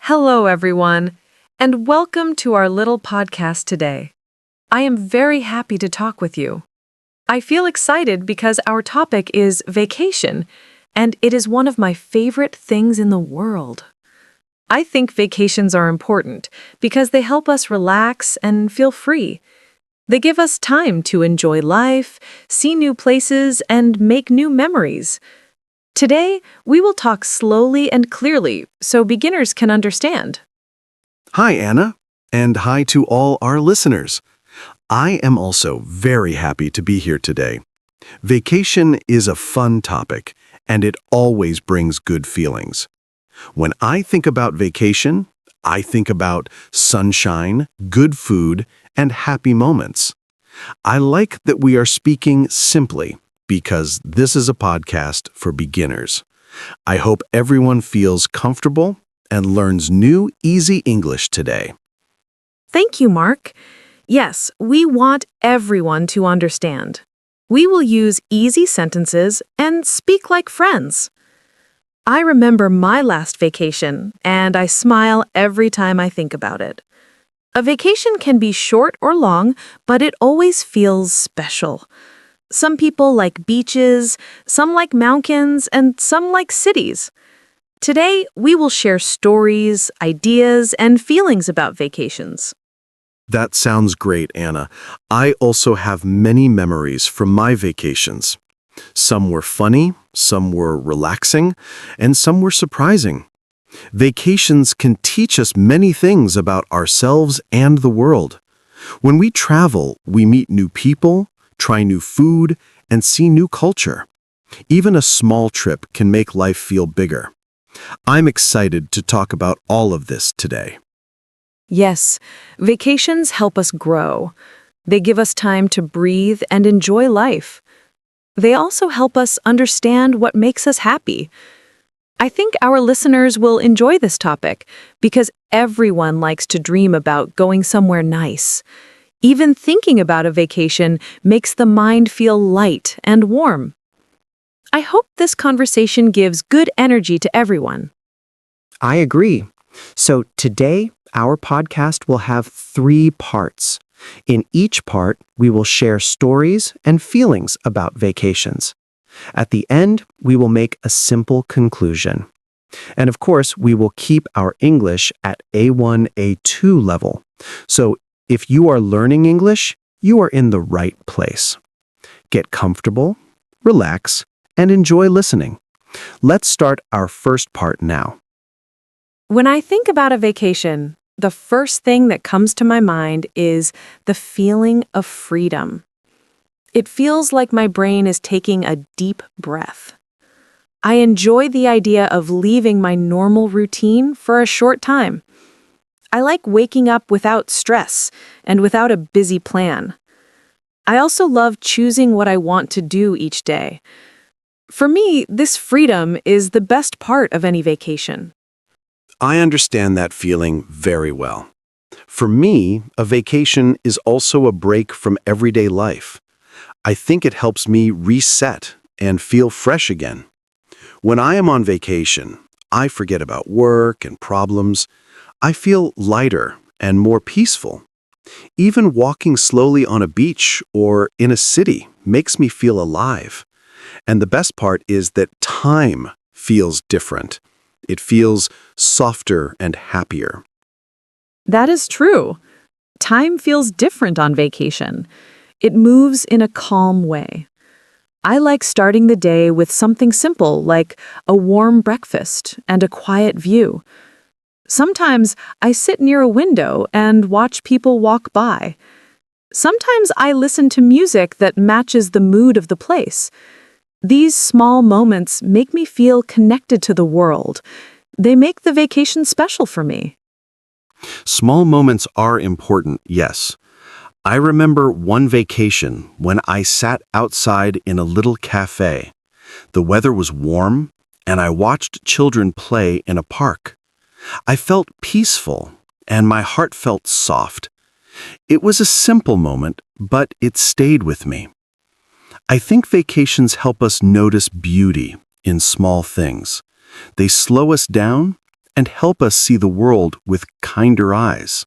Hello, everyone, and welcome to our little podcast today. I am very happy to talk with you. I feel excited because our topic is vacation, and it is one of my favorite things in the world. I think vacations are important because they help us relax and feel free. They give us time to enjoy life, see new places, and make new memories. Today, we will talk slowly and clearly so beginners can understand. Hi, Anna, and hi to all our listeners. I am also very happy to be here today. Vacation is a fun topic, and it always brings good feelings. When I think about vacation, I think about sunshine, good food, and happy moments. I like that we are speaking simply because this is a podcast for beginners. I hope everyone feels comfortable and learns new, easy English today. Thank you, Mark. Yes, we want everyone to understand. We will use easy sentences and speak like friends. I remember my last vacation, and I smile every time I think about it. A vacation can be short or long, but it always feels special. Some people like beaches, some like mountains, and some like cities. Today, we will share stories, ideas, and feelings about vacations. That sounds great, Anna. I also have many memories from my vacations. Some were funny, some were relaxing, and some were surprising. Vacations can teach us many things about ourselves and the world. When we travel, we meet new people, try new food, and see new culture. Even a small trip can make life feel bigger. I'm excited to talk about all of this today. Yes, vacations help us grow. They give us time to breathe and enjoy life. They also help us understand what makes us happy. I think our listeners will enjoy this topic because everyone likes to dream about going somewhere nice. Even thinking about a vacation makes the mind feel light and warm. I hope this conversation gives good energy to everyone. I agree. So today, our podcast will have 3 parts. In each part, we will share stories and feelings about vacations. At the end, we will make a simple conclusion. And of course, we will keep our English at A1, A2 level. So if you are learning English, you are in the right place. Get comfortable, relax, and enjoy listening. Let's start our first part now. When I think about a vacation, the first thing that comes to my mind is the feeling of freedom. It feels like my brain is taking a deep breath. I enjoy the idea of leaving my normal routine for a short time. I like waking up without stress and without a busy plan. I also love choosing what I want to do each day. For me, this freedom is the best part of any vacation. I understand that feeling very well. For me, a vacation is also a break from everyday life. I think it helps me reset and feel fresh again. When I am on vacation, I forget about work and problems. I feel lighter and more peaceful. Even walking slowly on a beach or in a city makes me feel alive. And the best part is that time feels different. It feels softer and happier. That is true. Time feels different on vacation. It moves in a calm way. I like starting the day with something simple like a warm breakfast and a quiet view. Sometimes I sit near a window and watch people walk by. Sometimes I listen to music that matches the mood of the place. These small moments make me feel connected to the world. They make the vacation special for me. Small moments are important, yes. I remember one vacation when I sat outside in a little cafe. The weather was warm, and I watched children play in a park. I felt peaceful, and my heart felt soft. It was a simple moment, but it stayed with me. I think vacations help us notice beauty in small things. They slow us down and help us see the world with kinder eyes.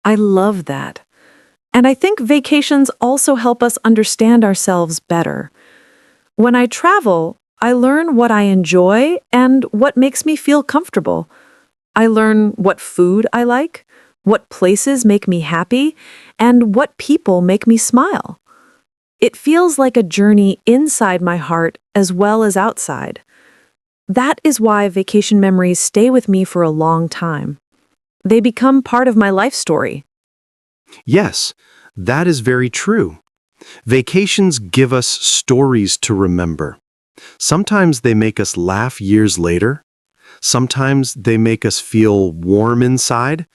I love that. And I think vacations also help us understand ourselves better. When I travel, I learn what I enjoy and what makes me feel comfortable. I learn what food I like, what places make me happy, and what people make me smile. It feels like a journey inside my heart as well as outside. That is why vacation memories stay with me for a long time. They become part of my life story. Yes, that is very true. Vacations give us stories to remember. Sometimes they make us laugh years later. Sometimes they make us feel warm inside.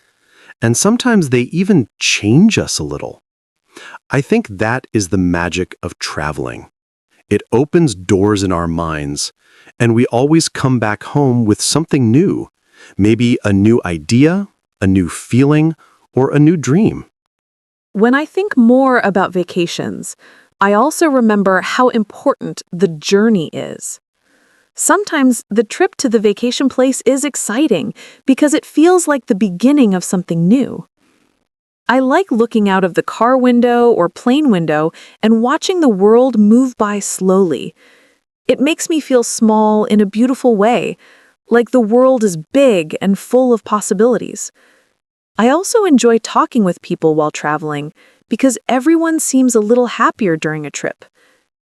And sometimes they even change us a little. I think that is the magic of traveling. It opens doors in our minds, and we always come back home with something new. Maybe a new idea, a new feeling, or a new dream. When I think more about vacations, I also remember how important the journey is. Sometimes the trip to the vacation place is exciting because it feels like the beginning of something new. I like looking out of the car window or plane window and watching the world move by slowly. It makes me feel small in a beautiful way, like the world is big and full of possibilities. I also enjoy talking with people while traveling because everyone seems a little happier during a trip.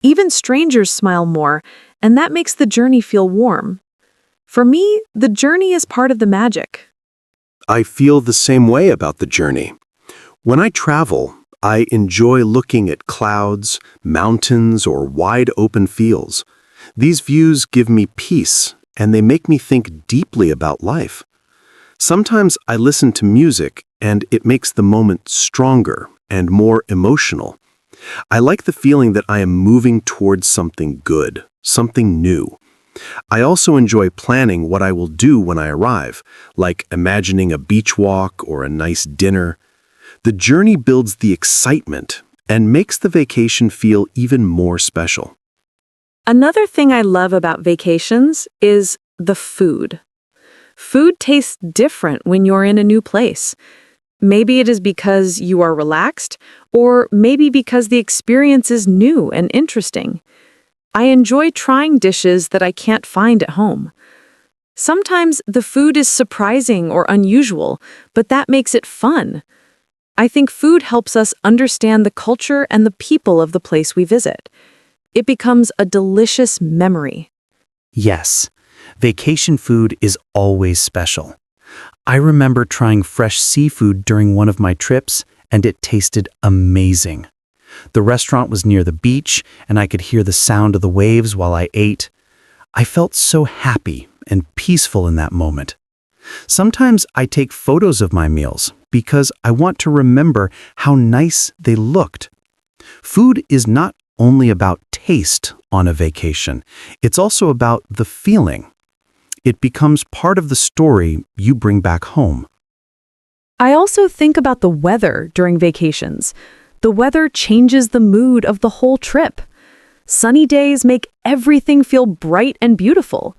Even strangers smile more, and that makes the journey feel warm. For me, the journey is part of the magic. I feel the same way about the journey. When I travel, I enjoy looking at clouds, mountains, or wide open fields. These views give me peace, and they make me think deeply about life. Sometimes I listen to music, and it makes the moment stronger and more emotional. I like the feeling that I am moving towards something good, something new. I also enjoy planning what I will do when I arrive, like imagining a beach walk or a nice dinner. The journey builds the excitement and makes the vacation feel even more special. Another thing I love about vacations is the food. Food tastes different when you're in a new place. Maybe it is because you are relaxed, or maybe because the experience is new and interesting. I enjoy trying dishes that I can't find at home. Sometimes the food is surprising or unusual, but that makes it fun. I think food helps us understand the culture and the people of the place we visit. It becomes a delicious memory. Yes, vacation food is always special. I remember trying fresh seafood during one of my trips, and it tasted amazing. The restaurant was near the beach, and I could hear the sound of the waves while I ate. I felt so happy and peaceful in that moment. Sometimes I take photos of my meals because I want to remember how nice they looked. Food is not only about taste on a vacation, it's also about the feeling. It becomes part of the story you bring back home. I also think about the weather during vacations. The weather changes the mood of the whole trip. Sunny days make everything feel bright and beautiful.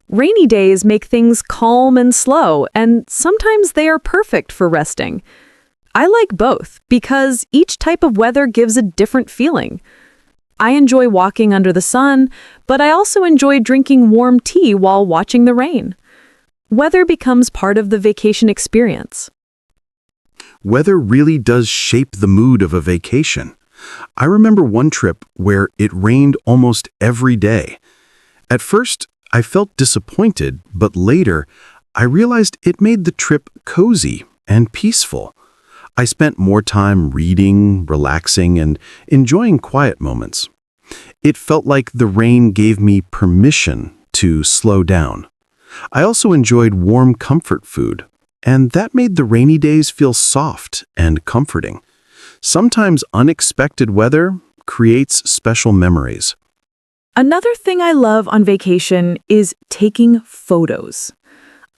Rainy days make things calm and slow, and sometimes they are perfect for resting. I like both because each type of weather gives a different feeling. I enjoy walking under the sun, but I also enjoy drinking warm tea while watching the rain. Weather becomes part of the vacation experience. Weather really does shape the mood of a vacation. I remember one trip where it rained almost every day. At first, I felt disappointed, but later, I realized it made the trip cozy and peaceful. I spent more time reading, relaxing, and enjoying quiet moments. It felt like the rain gave me permission to slow down. I also enjoyed warm comfort food, and that made the rainy days feel soft and comforting. Sometimes unexpected weather creates special memories. Another thing I love on vacation is taking photos.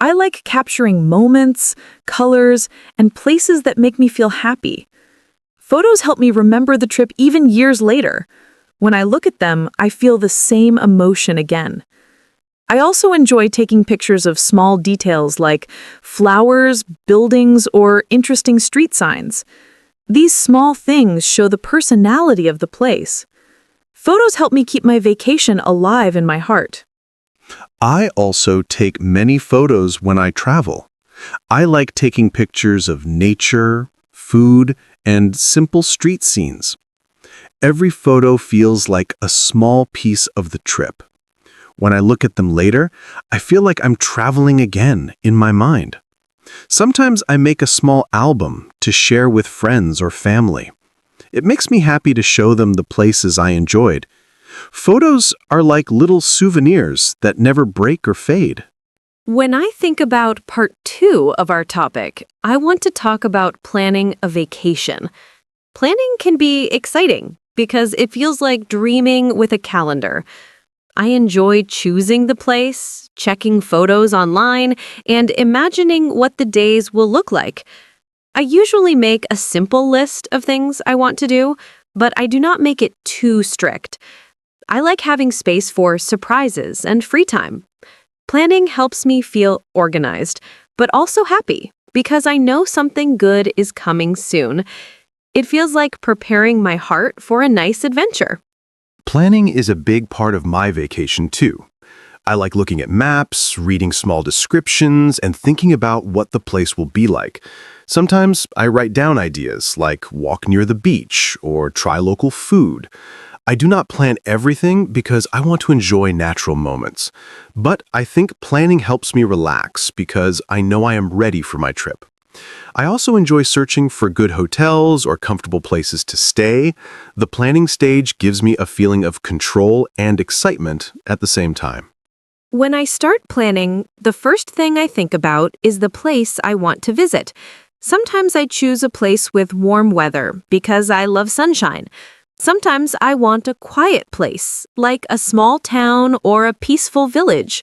I like capturing moments, colors, and places that make me feel happy. Photos help me remember the trip even years later. When I look at them, I feel the same emotion again. I also enjoy taking pictures of small details like flowers, buildings, or interesting street signs. These small things show the personality of the place. Photos help me keep my vacation alive in my heart. I also take many photos when I travel. I like taking pictures of nature, food, and simple street scenes. Every photo feels like a small piece of the trip. When I look at them later, I feel like I'm traveling again in my mind. Sometimes I make a small album to share with friends or family. It makes me happy to show them the places I enjoyed. Photos are like little souvenirs that never break or fade. When I think about part 2 of our topic, I want to talk about planning a vacation. Planning can be exciting because it feels like dreaming with a calendar. I enjoy choosing the place, checking photos online, and imagining what the days will look like. I usually make a simple list of things I want to do, but I do not make it too strict. I like having space for surprises and free time. Planning helps me feel organized, but also happy because I know something good is coming soon. It feels like preparing my heart for a nice adventure. Planning is a big part of my vacation too. I like looking at maps, reading small descriptions, and thinking about what the place will be like. Sometimes I write down ideas like walk near the beach or try local food. I do not plan everything because I want to enjoy natural moments. But I think planning helps me relax because I know I am ready for my trip. I also enjoy searching for good hotels or comfortable places to stay. The planning stage gives me a feeling of control and excitement at the same time. When I start planning, the first thing I think about is the place I want to visit. Sometimes I choose a place with warm weather because I love sunshine. Sometimes I want a quiet place, like a small town or a peaceful village.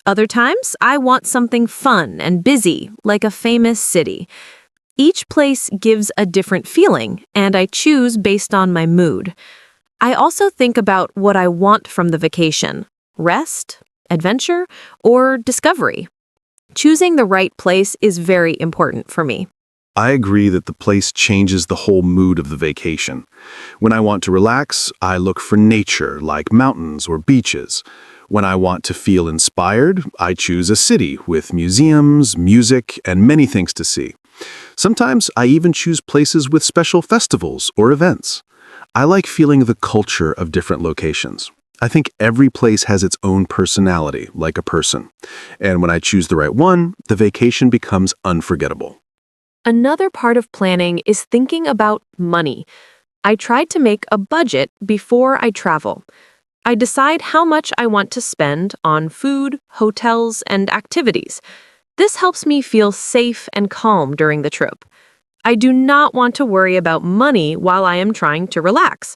Other times, I want something fun and busy, like a famous city. Each place gives a different feeling, and I choose based on my mood. I also think about what I want from the vacation: rest, adventure, or discovery. Choosing the right place is very important for me. I agree that the place changes the whole mood of the vacation. When I want to relax, I look for nature, like mountains or beaches. When I want to feel inspired, I choose a city with museums, music, and many things to see. Sometimes I even choose places with special festivals or events. I like feeling the culture of different locations. I think every place has its own personality, like a person. And when I choose the right one, the vacation becomes unforgettable. Another part of planning is thinking about money. I try to make a budget before I travel. I decide how much I want to spend on food, hotels, and activities. This helps me feel safe and calm during the trip. I do not want to worry about money while I am trying to relax.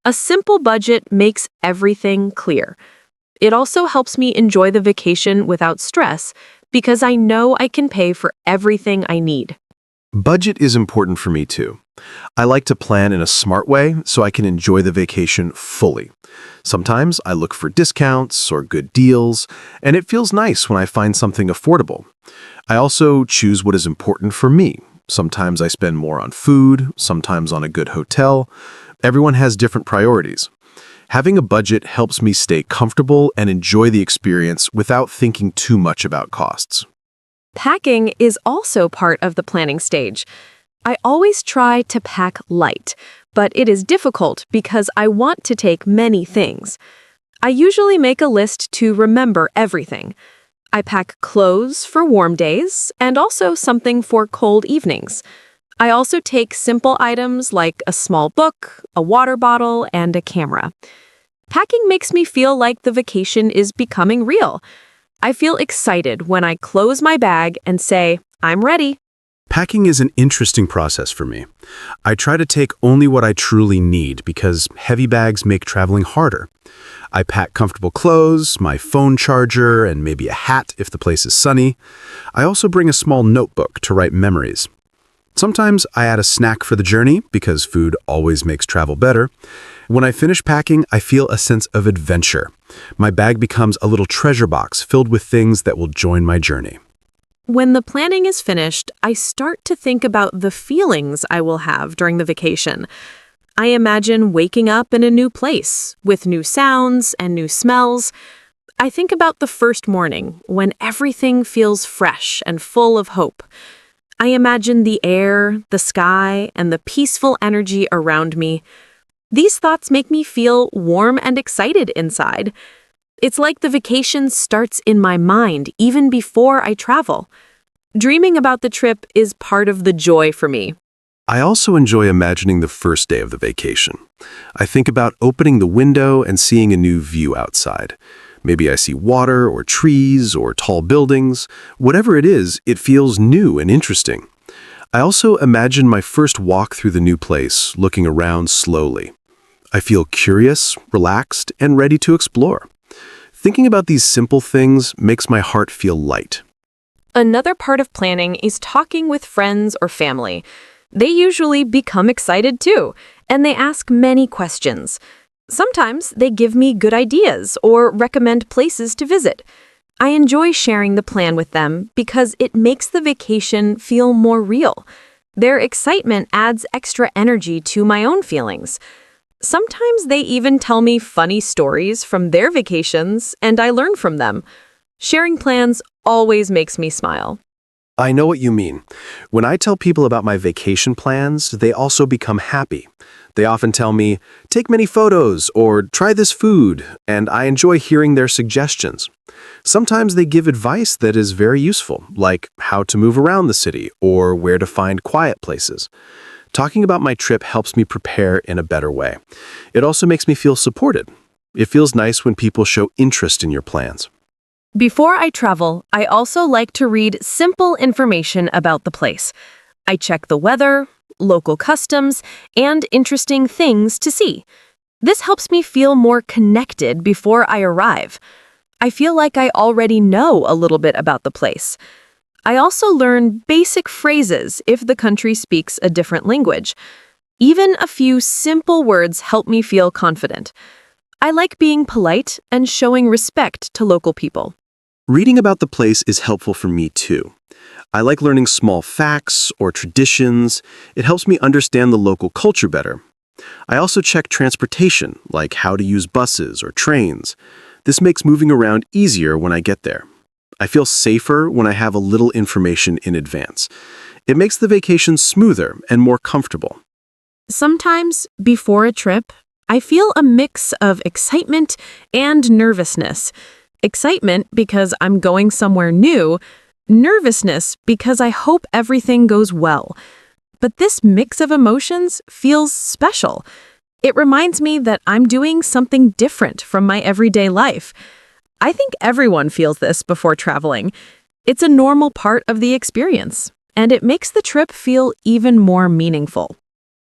A simple budget makes everything clear. It also helps me enjoy the vacation without stress because I know I can pay for everything I need. Budget is important for me too. I like to plan in a smart way so I can enjoy the vacation fully. Sometimes I look for discounts or good deals, and it feels nice when I find something affordable. I also choose what is important for me. Sometimes I spend more on food, sometimes on a good hotel. Everyone has different priorities. Having a budget helps me stay comfortable and enjoy the experience without thinking too much about costs. Packing is also part of the planning stage. I always try to pack light, but it is difficult because I want to take many things. I usually make a list to remember everything. I pack clothes for warm days and also something for cold evenings. I also take simple items like a small book, a water bottle, and a camera. Packing makes me feel like the vacation is becoming real. I feel excited when I close my bag and say, I'm ready. Packing is an interesting process for me. I try to take only what I truly need because heavy bags make traveling harder. I pack comfortable clothes, my phone charger, and maybe a hat if the place is sunny. I also bring a small notebook to write memories. Sometimes I add a snack for the journey because food always makes travel better. When I finish packing, I feel a sense of adventure. My bag becomes a little treasure box filled with things that will join my journey. When the planning is finished, I start to think about the feelings I will have during the vacation. I imagine waking up in a new place with new sounds and new smells. I think about the first morning when everything feels fresh and full of hope. I imagine the air, the sky, and the peaceful energy around me. These thoughts make me feel warm and excited inside. It's like the vacation starts in my mind even before I travel. Dreaming about the trip is part of the joy for me. I also enjoy imagining the first day of the vacation. I think about opening the window and seeing a new view outside. Maybe I see water or trees or tall buildings. Whatever it is, it feels new and interesting. I also imagine my first walk through the new place, looking around slowly. I feel curious, relaxed, and ready to explore. Thinking about these simple things makes my heart feel light. Another part of planning is talking with friends or family. They usually become excited too, and they ask many questions. Sometimes they give me good ideas or recommend places to visit. I enjoy sharing the plan with them because it makes the vacation feel more real. Their excitement adds extra energy to my own feelings. Sometimes they even tell me funny stories from their vacations, and I learn from them. Sharing plans always makes me smile. I know what you mean. When I tell people about my vacation plans, they also become happy. They often tell me, take many photos or try this food, and I enjoy hearing their suggestions. Sometimes they give advice that is very useful, like how to move around the city or where to find quiet places. Talking about my trip helps me prepare in a better way. It also makes me feel supported. It feels nice when people show interest in your plans. Before I travel, I also like to read simple information about the place. I check the weather, local customs, and interesting things to see. This helps me feel more connected before I arrive. I feel like I already know a little bit about the place. I also learn basic phrases if the country speaks a different language. Even a few simple words help me feel confident. I like being polite and showing respect to local people. Reading about the place is helpful for me too. I like learning small facts or traditions. It helps me understand the local culture better. I also check transportation, like how to use buses or trains. This makes moving around easier when I get there. I feel safer when I have a little information in advance. It makes the vacation smoother and more comfortable. Sometimes, before a trip, I feel a mix of excitement and nervousness. Excitement because I'm going somewhere new, nervousness because I hope everything goes well. But this mix of emotions feels special. It reminds me that I'm doing something different from my everyday life. I think everyone feels this before traveling. It's a normal part of the experience, and it makes the trip feel even more meaningful.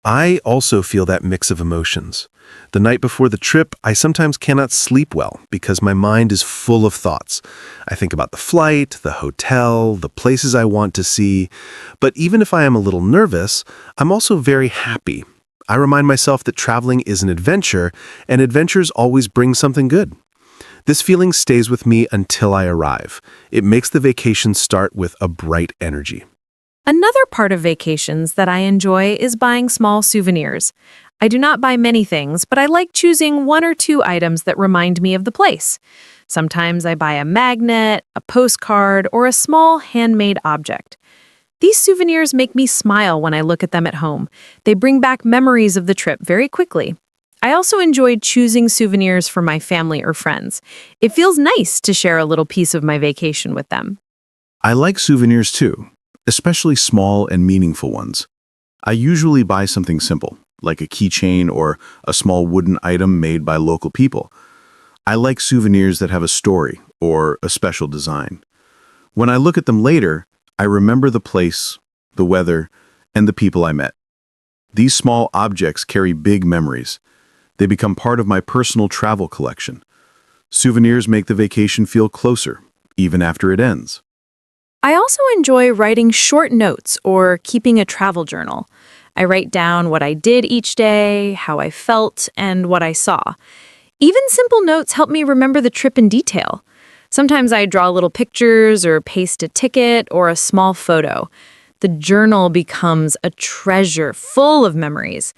I also feel that mix of emotions. The night before the trip, I sometimes cannot sleep well because my mind is full of thoughts. I think about the flight, the hotel, the places I want to see. But even if I am a little nervous, I'm also very happy. I remind myself that traveling is an adventure, and adventures always bring something good. This feeling stays with me until I arrive. It makes the vacation start with a bright energy. Another part of vacations that I enjoy is buying small souvenirs. I do not buy many things, but I like choosing one or two items that remind me of the place. Sometimes I buy a magnet, a postcard, or a small handmade object. These souvenirs make me smile when I look at them at home. They bring back memories of the trip very quickly. I also enjoyed choosing souvenirs for my family or friends. It feels nice to share a little piece of my vacation with them. I like souvenirs too, especially small and meaningful ones. I usually buy something simple, like a keychain or a small wooden item made by local people. I like souvenirs that have a story or a special design. When I look at them later, I remember the place, the weather, and the people I met. These small objects carry big memories. They become part of my personal travel collection. Souvenirs make the vacation feel closer, even after it ends. I also enjoy writing short notes or keeping a travel journal. I write down what I did each day, how I felt, and what I saw. Even simple notes help me remember the trip in detail. Sometimes I draw little pictures or paste a ticket or a small photo. The journal becomes a treasure full of memories.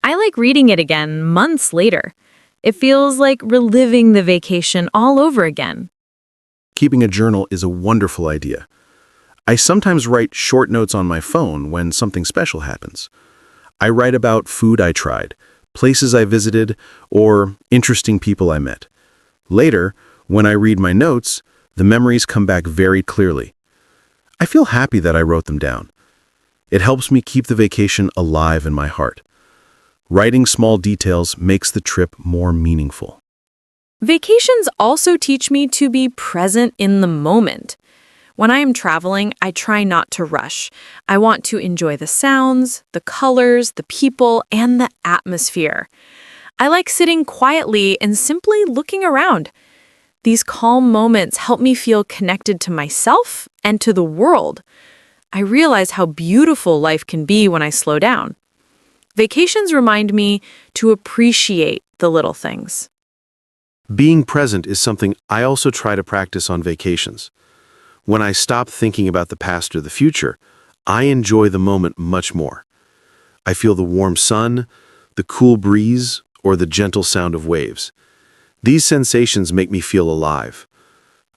I like reading it again months later. It feels like reliving the vacation all over again. Keeping a journal is a wonderful idea. I sometimes write short notes on my phone when something special happens. I write about food I tried, places I visited, or interesting people I met. Later, when I read my notes, the memories come back very clearly. I feel happy that I wrote them down. It helps me keep the vacation alive in my heart. Writing small details makes the trip more meaningful. Vacations also teach me to be present in the moment. When I am traveling, I try not to rush. I want to enjoy the sounds, the colors, the people, and the atmosphere. I like sitting quietly and simply looking around. These calm moments help me feel connected to myself and to the world. I realize how beautiful life can be when I slow down. Vacations remind me to appreciate the little things. Being present is something I also try to practice on vacations. When I stop thinking about the past or the future, I enjoy the moment much more. I feel the warm sun, the cool breeze, or the gentle sound of waves. These sensations make me feel alive.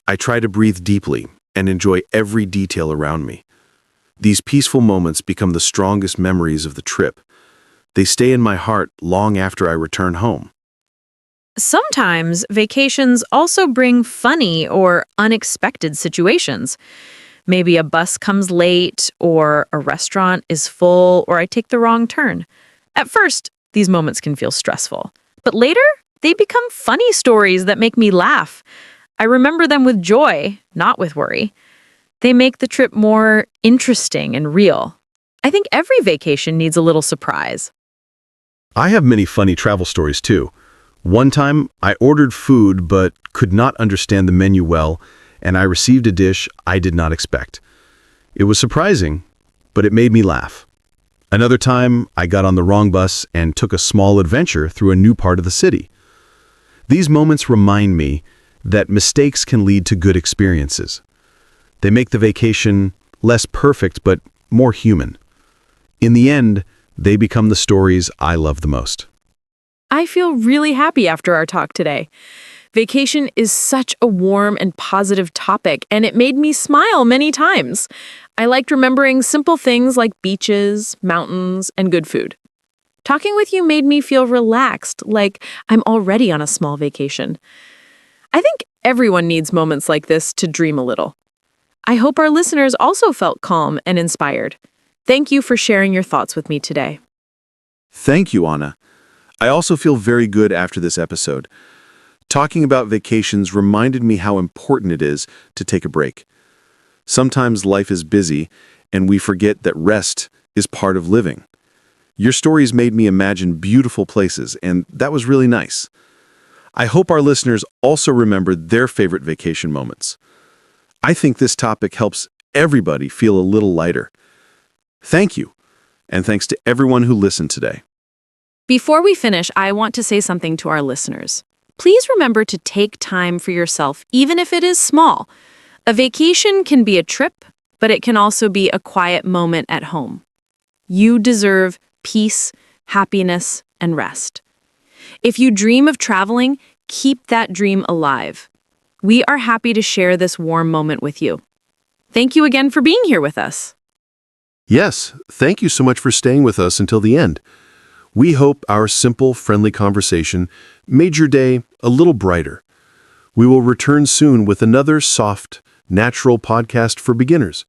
I try to breathe deeply and enjoy every detail around me. These peaceful moments become the strongest memories of the trip. They stay in my heart long after I return home. Sometimes vacations also bring funny or unexpected situations. Maybe a bus comes late, or a restaurant is full, or I take the wrong turn. At first, these moments can feel stressful, but later, they become funny stories that make me laugh. I remember them with joy, not with worry. They make the trip more interesting and real. I think every vacation needs a little surprise. I have many funny travel stories too. One time, I ordered food but could not understand the menu well, and I received a dish I did not expect. It was surprising, but it made me laugh. Another time, I got on the wrong bus and took a small adventure through a new part of the city. These moments remind me that mistakes can lead to good experiences. They make the vacation less perfect but more human. In the end, they become the stories I love the most. I feel really happy after our talk today. Vacation is such a warm and positive topic, and it made me smile many times. I liked remembering simple things like beaches, mountains, and good food. Talking with you made me feel relaxed, like I'm already on a small vacation. I think everyone needs moments like this to dream a little. I hope our listeners also felt calm and inspired. Thank you for sharing your thoughts with me today. Thank you, Anna. I also feel very good after this episode. Talking about vacations reminded me how important it is to take a break. Sometimes life is busy, and we forget that rest is part of living. Your stories made me imagine beautiful places, and that was really nice. I hope our listeners also remembered their favorite vacation moments. I think this topic helps everybody feel a little lighter. Thank you, and thanks to everyone who listened today. Before we finish, I want to say something to our listeners. Please remember to take time for yourself, even if it is small. A vacation can be a trip, but it can also be a quiet moment at home. You deserve peace, happiness, and rest. If you dream of traveling, keep that dream alive. We are happy to share this warm moment with you. Thank you again for being here with us. Yes, thank you so much for staying with us until the end. We hope our simple, friendly conversation made your day a little brighter. We will return soon with another soft, natural podcast for beginners.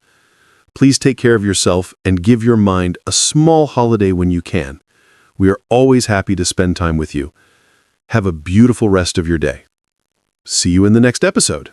Please take care of yourself and give your mind a small holiday when you can. We are always happy to spend time with you. Have a beautiful rest of your day. See you in the next episode.